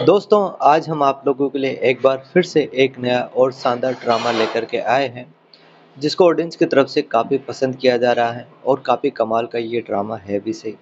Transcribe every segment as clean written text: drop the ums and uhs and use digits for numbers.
दोस्तों, आज हम आप लोगों के लिए एक बार फिर से एक नया और शानदार ड्रामा लेकर के आए हैं, जिसको ऑडियंस की तरफ से काफ़ी पसंद किया जा रहा है और काफ़ी कमाल का ये ड्रामा है भी सही,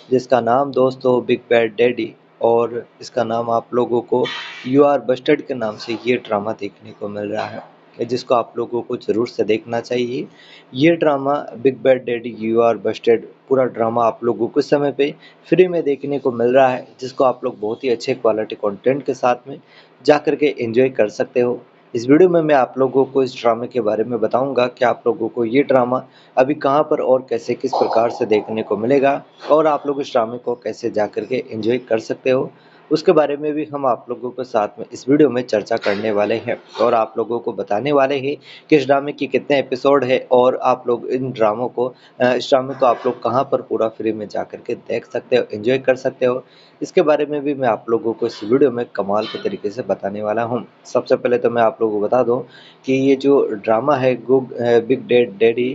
जिसका नाम दोस्तों बिग बैड डैडी और इसका नाम आप लोगों को यू आर बस्टर्ड के नाम से ये ड्रामा देखने को मिल रहा है, जिसको आप लोगों को ज़रूर से देखना चाहिए। ये drama big bad daddy you are bastard पूरा ड्रामा आप लोगों को इस समय पे फ्री में देखने को मिल रहा है, जिसको आप लोग बहुत ही अच्छे क्वालिटी कंटेंट के साथ में जा कर के एंजॉय कर सकते हो। इस वीडियो में मैं आप लोगों को इस ड्रामे के बारे में बताऊंगा कि आप लोगों को ये ड्रामा अभी कहाँ पर और कैसे किस प्रकार से देखने को मिलेगा और आप लोग इस ड्रामे को कैसे जा कर के एंजॉय कर सकते हो। उसके बारे में भी हम आप लोगों के साथ में इस वीडियो में चर्चा करने वाले हैं और आप लोगों को बताने वाले हैं कि इस ड्रामे की कितने एपिसोड है और आप लोग इन ड्रामों को इस ड्रामे को आप लोग कहाँ पर पूरा फ्री में जा कर के देख सकते हो, एंजॉय कर सकते हो। इसके बारे में भी मैं आप लोगों को इस वीडियो में कमाल के तरीके से बताने वाला हूँ। सबसे पहले तो मैं आप लोगों को बता दूँ कि ये जो ड्रामा है big daddy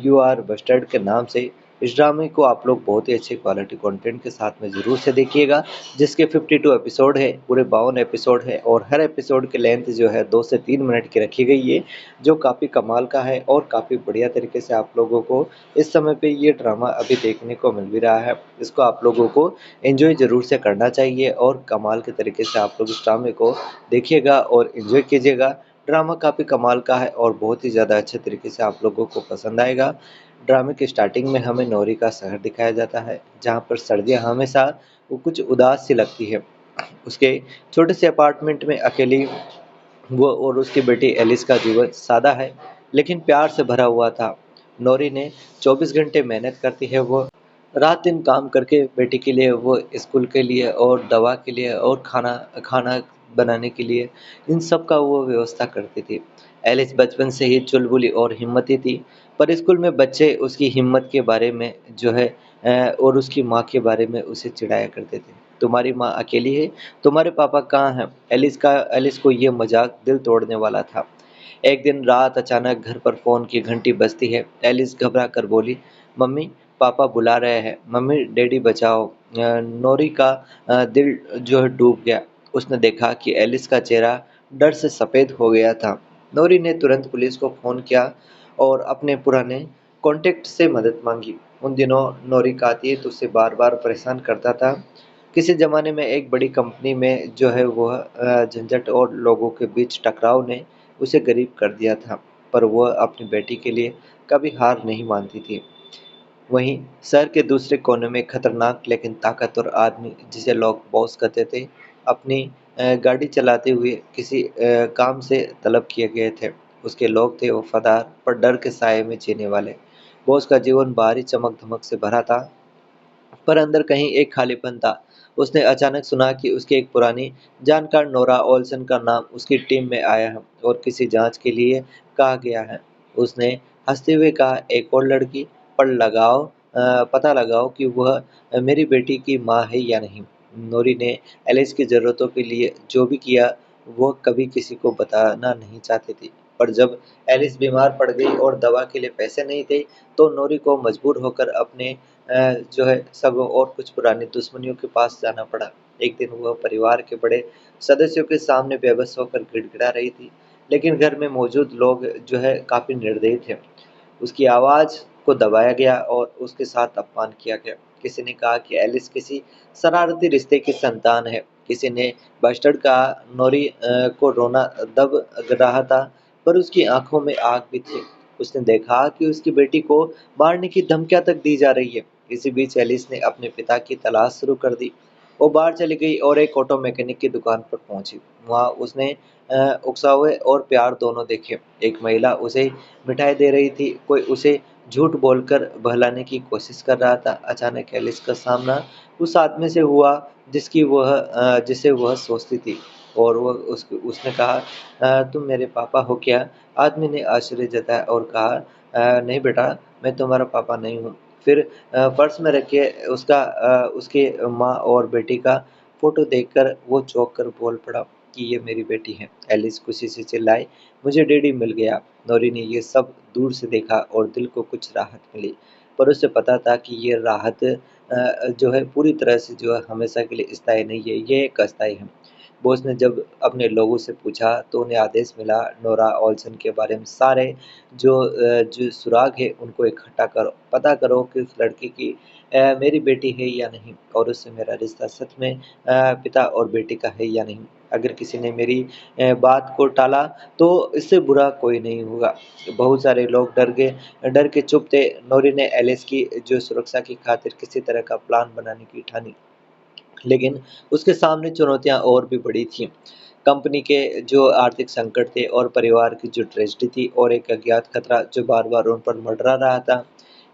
you are bastard के नाम से, इस ड्रामे को आप लोग बहुत ही अच्छे क्वालिटी कंटेंट के साथ में ज़रूर से देखिएगा, जिसके 52 एपिसोड है, पूरे 52 एपिसोड है और हर एपिसोड की लेंथ जो है 2 से 3 मिनट की रखी गई है, जो काफ़ी कमाल का है और काफ़ी बढ़िया तरीके से आप लोगों को इस समय पे ये ड्रामा अभी देखने को मिल भी रहा है। इसको आप लोगों को एंजॉय ज़रूर से करना चाहिए और कमाल के तरीके से आप लोग इस ड्रामे को देखिएगा और एंजॉय कीजिएगा। ड्रामा काफ़ी कमाल का है और बहुत ही ज़्यादा अच्छे तरीके से आप लोगों को पसंद आएगा। ड्रामे की स्टार्टिंग में हमें नौरी का शहर दिखाया जाता है, जहाँ पर सर्दियाँ हमेशा वो कुछ उदास सी लगती है। उसके छोटे से अपार्टमेंट में अकेली वो और उसकी बेटी एलिस का जीवन सादा है, लेकिन प्यार से भरा हुआ था। नौरी ने 24 घंटे मेहनत करती है, वो रात दिन काम करके बेटी के लिए, वो स्कूल के लिए और दवा के लिए और खाना खाना बनाने के लिए, इन सब का वो व्यवस्था करती थी। एलिस बचपन से ही चुलबुली और हिम्मती थी, पर स्कूल में बच्चे उसकी हिम्मत के बारे में जो है और उसकी माँ के बारे में उसे चिढ़ाया करते थे। तुम्हारी माँ अकेली है, तुम्हारे पापा कहाँ हैं? एलिस को ये मजाक दिल तोड़ने वाला था। एक दिन रात अचानक घर पर फ़ोन की घंटी बजती है। एलिस घबरा कर बोली, मम्मी, पापा बुला रहे हैं, मम्मी डैडी बचाओ। नोरी का दिल जो है डूब गया। उसने देखा कि एलिस का चेहरा डर से सफ़ेद हो गया था। नोरी ने तुरंत पुलिस को फ़ोन किया और अपने पुराने कॉन्टेक्ट से मदद मांगी। उन दिनों नोरी का अतीत उसे बार बार परेशान करता था। किसी ज़माने में एक बड़ी कंपनी में जो है वह झंझट और लोगों के बीच टकराव ने उसे गरीब कर दिया था, पर वह अपनी बेटी के लिए कभी हार नहीं मानती थी। वहीं शहर के दूसरे कोने में खतरनाक लेकिन ताकतवर आदमी, जिसे लोग बॉस कहते थे, अपनी गाड़ी चलाते हुए किसी काम से तलब किए गए थे। उसके लोग थे वफादार पर डर के साए में जीने वाले। बॉस का जीवन बाहरी चमक धमक से भरा था, पर अंदर कहीं एक खालीपन था। उसने अचानक सुना कि उसकी एक पुरानी जानकार नोरा ओल्सन का नाम उसकी टीम में आया है और किसी जांच के लिए कहा गया है। उसने हंसते हुए कहा, एक और लड़की, पर पता लगाओ कि वह मेरी बेटी की माँ है या नहीं। नोरी ने एलिस की ज़रूरतों के लिए जो भी किया, वह कभी किसी को बताना नहीं चाहती थी। पर जब एलिस बीमार पड़ गई और दवा के लिए पैसे नहीं थे, तो नोरी को मजबूर होकर अपने जो है सगों और कुछ पुरानी दुश्मनियों के पास जाना पड़ा। एक दिन वह परिवार के बड़े सदस्यों के सामने बेबस होकर गिड़गिड़ा रही थी, लेकिन घर में मौजूद लोग जो है काफ़ी निर्दयी थे। उसकी आवाज़ को दबाया गया और उसके साथ अपमान किया गया। किसी ने कहा कि एलिस किसी शरारती रिश्ते की संतान है। किसी ने बस्टर्ड कहा। नोरी को रोना दब रहा था, पर उसकी आंखों में आग भी थी। उसने देखा कि उसकी बेटी को मारने की धमकियां तक दी जा रही है। इसी बीच एलिस ने अपने पिता की तलाश शुरू कर दी। वो बाहर चली गई और एक ऑटो मैकेनिक की दुकान पर पहुंची। वहां उसने उकसावे और प्यार दोनों देखे। एक महिला उसे मिठाई दे रही थी, कोई उसे झूठ बोलकर बहलाने की कोशिश कर रहा था। अचानक एलिस का सामना उस आदमी से हुआ जिसे वह सोचती थी, और उसने कहा, तुम मेरे पापा हो क्या? आदमी ने आश्चर्य जताया और कहा, नहीं बेटा, मैं तुम्हारा पापा नहीं हूँ। फिर पर्स में रखे उसके माँ और बेटी का फ़ोटो देखकर वो चौंक कर बोल पड़ा कि ये मेरी बेटी है। एलिस खुशी से चिल्लाई, मुझे डैडी मिल गया। नोरी ने ये सब दूर से देखा और दिल को कुछ राहत मिली, पर उसे पता था कि ये राहत जो है पूरी तरह से जो है हमेशा के लिए स्थायी नहीं है, ये एक अस्थायी है। बॉस ने जब अपने लोगों से पूछा तो उन्हें आदेश मिला, नोरा ओल्सन के बारे में सारे जो सुराग है उनको इकट्ठा करो, पता करो कि उस लड़की की मेरी बेटी है या नहीं और उससे मेरा रिश्ता सच में पिता और बेटी का है या नहीं। अगर किसी ने मेरी बात को टाला तो इससे बुरा कोई नहीं होगा। बहुत सारे लोग डर के चुप थे। नोरी ने एलिस की जो सुरक्षा की खातिर किसी तरह का प्लान बनाने की ठानी, लेकिन उसके सामने चुनौतियां और भी बड़ी थीं। कंपनी के जो आर्थिक संकट थे और परिवार की जो ट्रेजेडी थी और एक अज्ञात खतरा जो बार-बार उन पर मंडरा रहा था।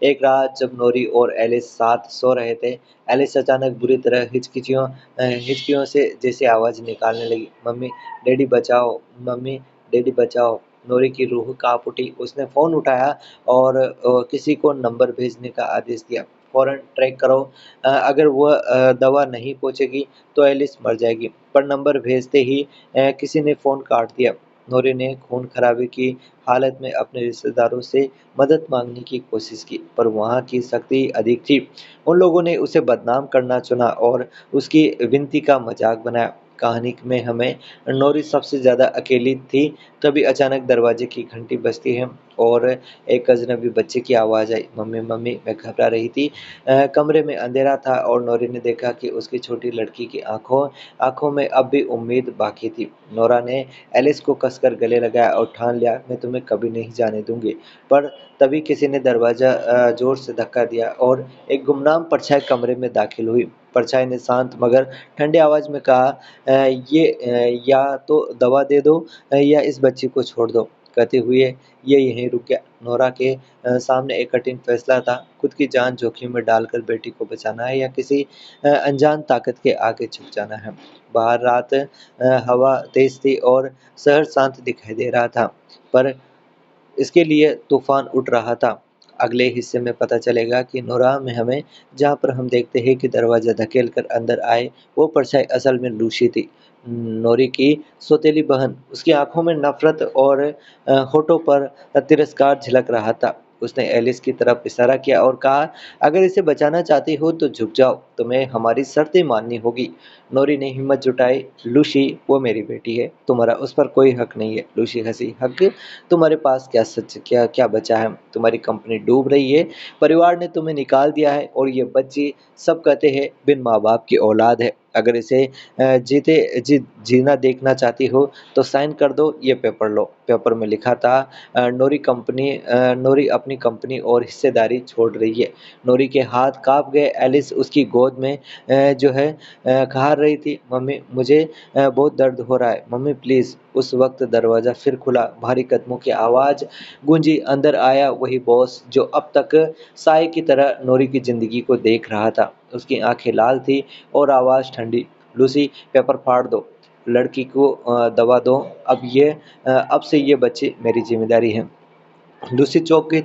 एक रात जब नोरी और एलिस साथ सो रहे थे, एलिस अचानक बुरी तरह हिचकियों से जैसे आवाज़ निकालने लगी, "मम्मी, डैडी बचाओ, मम्मी, डैडी बचाओ।" नोरी की रूह काँप उठी। उसने फ़ोन उठाया और किसी को नंबर भेजने का आदेश दिया। फ़ौरन ट्रैक करो, अगर वह दवा नहीं पहुँचेगी तो एलिस मर जाएगी। पर नंबर भेजते ही किसी ने फ़ोन काट दिया। नोरी ने खून खराबे की हालत में अपने रिश्तेदारों से मदद मांगने की कोशिश की, पर वहाँ की सख्ती अधिक थी। उन लोगों ने उसे बदनाम करना चुना और उसकी विनती का मजाक बनाया। कहानी में हमें नोरी सबसे ज़्यादा अकेली थी। तभी अचानक दरवाजे की घंटी बजती है और एक अजनबी बच्चे की आवाज़ आई, "मम्मी, मम्मी।" मैं घबरा रही थी। कमरे में अंधेरा था और नोरी ने देखा कि उसकी छोटी लड़की की आँखों में अब भी उम्मीद बाकी थी। नोरा ने एलिस को कसकर गले लगाया और ठान लिया, "मैं तुम्हें कभी नहीं जाने दूँगी।" पर तभी किसी ने दरवाज़ा ज़ोर से धक्का दिया और एक गुमनाम परछाई कमरे में दाखिल हुई। परछाई ने शांत मगर ठंडी आवाज़ में कहा, या तो दवा दे दो या इस बच्ची को छोड़ दो।" कहते हुए ये यहीं रुक गया। नोरा के सामने एक कठिन फैसला था, खुद की जान जोखिम में डालकर बेटी को बचाना है या किसी अनजान ताकत के आगे झुक जाना है। बाहर रात हवा तेज थी और शहर शांत दिखाई दे रहा था, पर इसके लिए तूफान उठ रहा था। अगले हिस्से में पता चलेगा कि नोरा में हमें जहाँ पर हम देखते हैं कि दरवाज़ा धकेल कर अंदर आए, वो परछाई असल में लूसी थी, नोरी की सौतेली बहन। उसकी आँखों में नफ़रत और होठों पर तिरस्कार झलक रहा था। उसने एलिस की तरफ इशारा किया और कहा, "अगर इसे बचाना चाहती हो तो झुक जाओ, तुम्हें हमारी शर्तें माननी होगी।" नोरी ने हिम्मत जुटाई, "लूसी, वो मेरी बेटी है, तुम्हारा उस पर कोई हक नहीं है।" लूसी हँसी, "हक? तुम्हारे पास क्या क्या बचा है? तुम्हारी कंपनी डूब रही है, परिवार ने तुम्हें निकाल दिया है और ये बच्ची सब कहते हैं बिन माँ-बाप की औलाद है। अगर इसे जीना देखना चाहती हो तो साइन कर दो, ये पेपर लो।" पेपर में लिखा था, नोरी अपनी कंपनी और हिस्सेदारी छोड़ रही है। नोरी के हाथ काँप गए। एलिस उसकी गोद में जो है खहार रही थी, "मम्मी, मुझे बहुत दर्द हो रहा है, मम्मी प्लीज़।" उस वक़्त दरवाज़ा फिर खुला, भारी कदमों की आवाज़ गूंजी। अंदर आया वही बॉस जो अब तक साए की तरह नोरी की ज़िंदगी को देख रहा था। उसकी आँखें लाल थीं और आवाज़ ठंडी, "लूसी, पेपर फाड़ दो, लड़की को दवा दो, अब से ये बच्ची मेरी ज़िम्मेदारी है।" लूसी चौंक गई,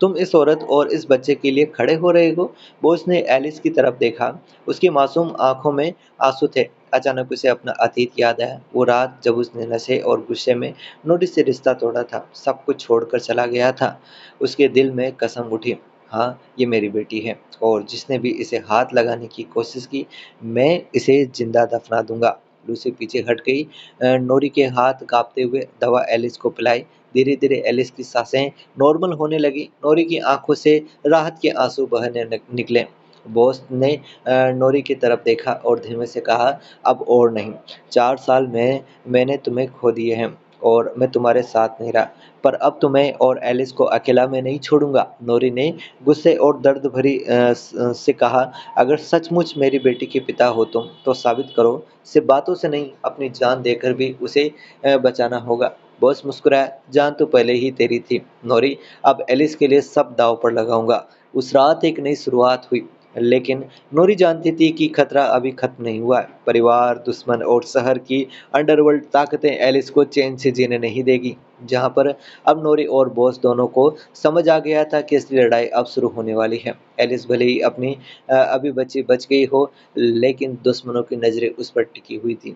तुम इस औरत और इस बच्चे के लिए खड़े हो रहे हो?" बॉस ने एलिस की तरफ देखा। उसकी मासूम आंखों में आंसू थे। अचानक उसे अपना अतीत याद आया, वो रात जब उसने नशे और गुस्से में नोरी से रिश्ता तोड़ा था, सब कुछ छोड़कर चला गया था। उसके दिल में कसम उठी, हाँ, ये मेरी बेटी है और जिसने भी इसे हाथ लगाने की कोशिश की, मैं इसे जिंदा दफना दूंगा। लूसी पीछे हट गई। नोरी के हाथ कांपते हुए दवा एलिस को पिलाई। धीरे-धीरे एलिस की सांसें नॉर्मल होने लगी। नोरी की आँखों से राहत के आँसू बहने निकले। बॉस ने नोरी की तरफ देखा और धीमे से कहा, "अब और नहीं। 4 साल में मैंने तुम्हें खो दिए हैं और मैं तुम्हारे साथ नहीं रहा, पर अब तुम्हें और एलिस को अकेला मैं नहीं छोड़ूँगा।" नोरी ने गुस्से और दर्द भरी से कहा, "अगर सचमुच मेरी बेटी के पिता हो तुम, तो साबित करो। सिर्फ बातों से नहीं, अपनी जान देकर भी उसे बचाना होगा।" बॉस मुस्कुराया, "जान तो पहले ही तेरी थी, नोरी, अब एलिस के लिए सब दांव पर लगाऊंगा।" उस रात एक नई शुरुआत हुई, लेकिन नोरी जानती थी कि खतरा अभी खत्म नहीं हुआ है। परिवार, दुश्मन और शहर की अंडरवर्ल्ड ताकतें एलिस को चैन से जीने नहीं देगी। जहां पर अब नोरी और बॉस दोनों को समझ आ गया था कि असली लड़ाई अब शुरू होने वाली है। एलिस भले ही अपनी अभी बच्ची बच गई हो, लेकिन दुश्मनों की नजरें उस पर टिकी हुई थी।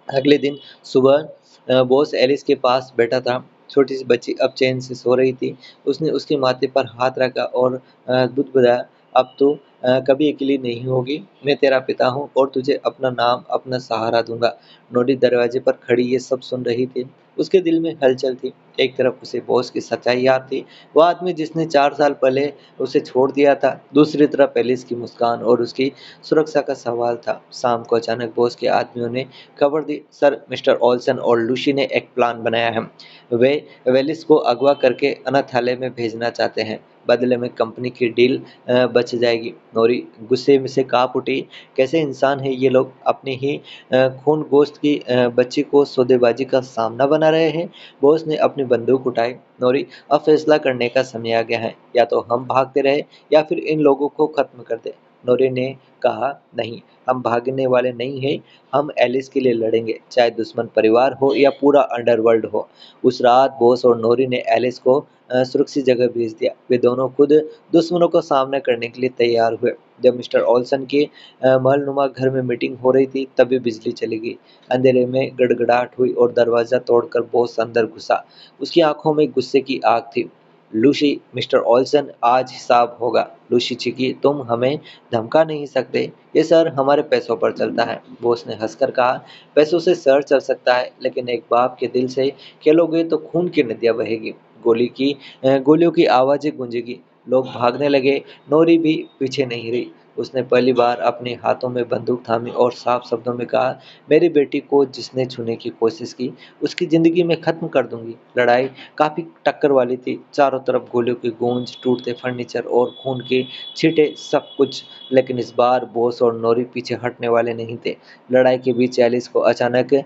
अगले दिन सुबह बॉस एलिस के पास बैठा था। छोटी सी बच्ची अब चैन से सो रही थी। उसने उसके माथे पर हाथ रखा और बुदबुदाया, अब तो कभी अकेली नहीं होगी, मैं तेरा पिता हूँ और तुझे अपना नाम, अपना सहारा दूँगा। नोरी दरवाजे पर खड़ी ये सब सुन रही थी। उसके दिल में हलचल थी। एक तरफ उसे बॉस की सच्चाई याद थी, वो आदमी जिसने 4 साल पहले उसे छोड़ दिया था। दूसरी तरफ एलिस की मुस्कान और उसकी सुरक्षा का सवाल था। शाम को अचानक बॉस के आदमियों ने खबर दी, सर मिस्टर ओल्सन और लूसी ने एक प्लान बनाया है। वे वेलिस को अगवा करके अनाथालय में भेजना चाहते हैं। बदले में कंपनी की डील बच जाएगी। नोरी गुस्से में से काँप उठी। कैसे इंसान है ये लोग, अपनी ही खून गोश्त की बच्ची को सौदेबाजी का सामना बना रहे हैं। बॉस ने अपनी बंदूक उठाई। नोरी, अब फैसला करने का समय आ गया है, या तो हम भागते रहे या फिर इन लोगों को खत्म कर दे। नोरी ने कहा, नहीं, हम भागने वाले नहीं हैं, हम एलिस के लिए लड़ेंगे, चाहे दुश्मन परिवार हो या पूरा अंडरवर्ल्ड हो। उस रात बॉस और नोरी ने एलिस को सुरक्षित जगह भेज दिया। वे दोनों खुद दुश्मनों का सामना करने के लिए तैयार हुए। जब मिस्टर ओल्सन के महलनुमा घर में मीटिंग हो रही थी, तभी बिजली चली गई। अंधेरे में गड़गड़ाहट हुई और दरवाजा तोड़कर बॉस अंदर घुसा। उसकी आंखों में गुस्से की आग थी। लूसी, मिस्टर ओल्सन, आज हिसाब होगा। लूसी चीखी, तुम हमें धमका नहीं सकते, ये शहर हमारे पैसों पर चलता है। बॉस ने हंसकर कहा, पैसों से शहर चल सकता है, लेकिन एक बाप के दिल से खेलोगे तो खून की नदियां बहेगी। गोलियों की आवाज़ें गूंजेगी। लोग भागने लगे। नोरी भी पीछे नहीं रही। उसने पहली बार अपने हाथों में बंदूक थामी और साफ शब्दों में कहा, मेरी बेटी को जिसने छूने की कोशिश की, उसकी ज़िंदगी में ख़त्म कर दूंगी। लड़ाई काफ़ी टक्कर वाली थी। चारों तरफ गोलियों की गूंज, टूटते फर्नीचर और खून के छींटे, सब कुछ। लेकिन इस बार बॉस और नोरी पीछे हटने वाले नहीं थे। लड़ाई के बीच एलिस को अचानक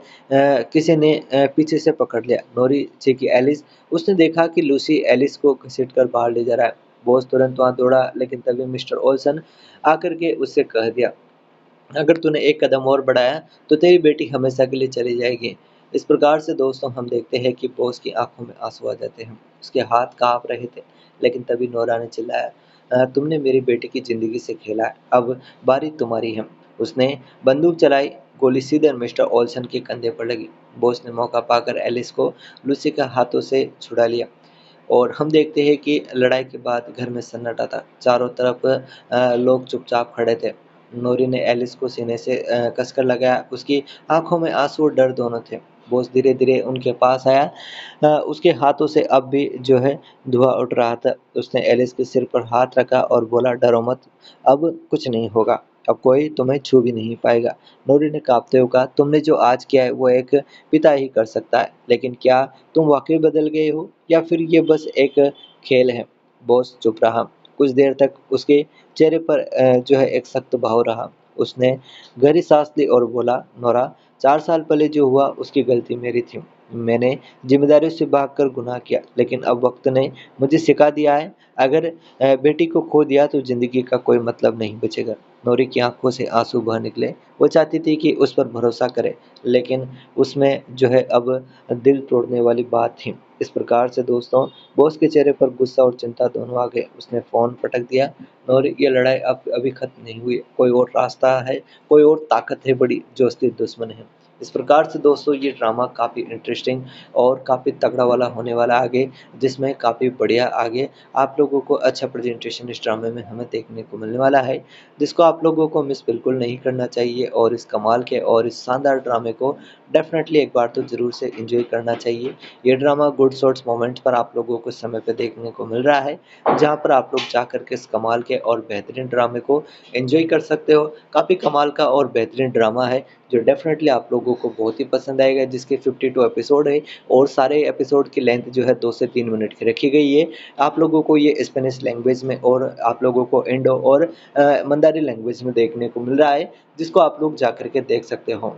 किसी ने पीछे से पकड़ लिया। नोरी चीखी, एलिस! उसने देखा कि लूसी एलिस को घसीटकर बाहर ले जा रहा है। बॉस तुरंत वहां दौड़ा, लेकिन तभी मिस्टर ओल्सन आकर के उससे कह दिया, अगर तूने एक कदम और बढ़ाया तो तेरी बेटी हमेशा के लिए चली जाएगी। इस प्रकार से दोस्तों हम देखते हैं कि बॉस की आंखों में आंसू आ जाते हैं। उसके हाथ कांप रहे थे। लेकिन तभी नोरा ने चिल्लाया, तुमने मेरी बेटी की जिंदगी से खेला है, अब बारी तुम्हारी है। उसने बंदूक चलाई। गोली सीधे मिस्टर ओल्सन के कंधे पर लगी। बॉस ने मौका पाकर एलिस को लूसी के हाथों से छुड़ा लिया। और हम देखते हैं कि लड़ाई के बाद घर में सन्नाटा था। चारों तरफ लोग चुपचाप खड़े थे। नोरी ने एलिस को सीने से कसकर लगाया। उसकी आंखों में आंसू और डर दोनों थे। बॉस धीरे-धीरे उनके पास आया। उसके हाथों से अब भी जो है धुआं उठ रहा था। उसने एलिस के सिर पर हाथ रखा और बोला, डरो मत, अब कुछ नहीं होगा। अब कोई तुम्हें छू भी नहीं पाएगा। नोरी ने काँपते हुए कहा, तुमने जो आज किया है वो एक पिता ही कर सकता है। लेकिन क्या तुम वाक़ई बदल गए हो या फिर ये बस एक खेल है? बॉस चुप रहा। कुछ देर तक उसके चेहरे पर जो है एक सख्त भाव रहा। उसने गहरी सांस ली और बोला, नोरा, 4 साल पहले जो हुआ उसकी गलती मेरी थी। मैंने ज़िम्मेदारियों से भागकर गुनाह किया, लेकिन अब वक़्त ने मुझे सिखा दिया है, अगर बेटी को खो दिया तो ज़िंदगी का कोई मतलब नहीं बचेगा। नोरी की आँखों से आँसू बह निकले। वो चाहती थी कि उस पर भरोसा करे, लेकिन उसमें जो है अब दिल तोड़ने वाली बात थी। इस प्रकार से दोस्तों, बॉस के चेहरे पर गुस्सा और चिंता दोनों आ गए। उसने फ़ोन पटक दिया और ये लड़ाई अब अभी ख़त्म नहीं हुई है। कोई और रास्ता है, कोई और ताकत है बड़ी जो असली दुश्मन है। इस प्रकार से दोस्तों ये ड्रामा काफ़ी इंटरेस्टिंग और काफ़ी तगड़ा वाला होने वाला आगे, जिसमें काफ़ी बढ़िया आगे आप लोगों को अच्छा प्रेज़ेंटेशन इस ड्रामे में हमें देखने को मिलने वाला है, जिसको आप लोगों को मिस बिल्कुल नहीं करना चाहिए और इस कमाल के और इस शानदार ड्रामे को डेफ़िनेटली एक बार तो ज़रूर से एन्जॉय करना चाहिए। ये ड्रामा गुड शॉट्स मोमेंट्स पर आप लोगों को समय पे देखने को मिल रहा है, जहाँ पर आप लोग जा कर के इस कमाल के और बेहतरीन ड्रामे को एन्जॉय कर सकते हो। काफ़ी कमाल का और बेहतरीन ड्रामा है, जो डेफ़िनेटली आप लोगों को बहुत ही पसंद आएगा, जिसके 52 एपिसोड है और सारे एपिसोड की लेंथ जो है 2 से 3 मिनट की रखी गई है। आप लोगों को ये स्पेनिश लैंग्वेज में और आप लोगों को इंडो और मंदारी लैंग्वेज में देखने को मिल रहा है, जिसको आप लोग जा कर के देख सकते हो।